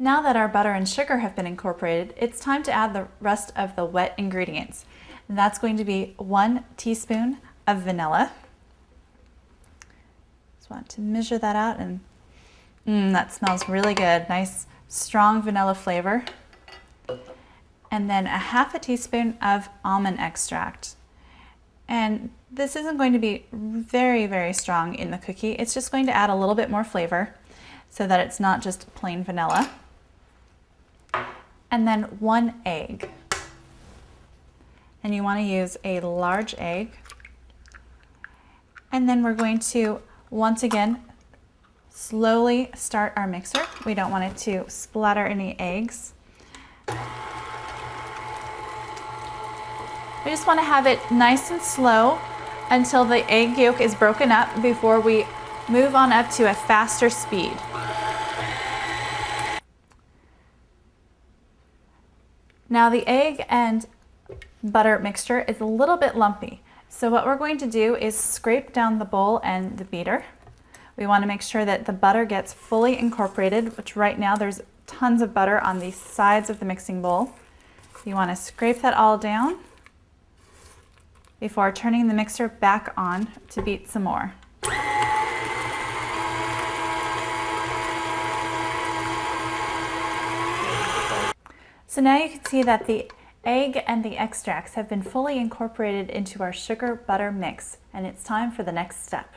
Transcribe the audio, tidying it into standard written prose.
Now that our butter and sugar have been incorporated, it's time to add the rest of the wet ingredients. And that's going to be 1 teaspoon of vanilla. Just want to measure that out, and that smells really good. Nice, strong vanilla flavor. And then 1/2 teaspoon of almond extract. And this isn't going to be very, very strong in the cookie. It's just going to add a little bit more flavor so that it's not just plain vanilla. And then 1 egg. And you want to use a large egg. And then we're going to, once again, slowly start our mixer. We don't want it to splatter any eggs. We just want to have it nice and slow until the egg yolk is broken up before we move on up to a faster speed. Now the egg and butter mixture is a little bit lumpy. So what we're going to do is scrape down the bowl and the beater. We want to make sure that the butter gets fully incorporated, which right now there's tons of butter on the sides of the mixing bowl. You want to scrape that all down before turning the mixer back on to beat some more. So now you can see that the egg and the extracts have been fully incorporated into our sugar butter mix, and it's time for the next step.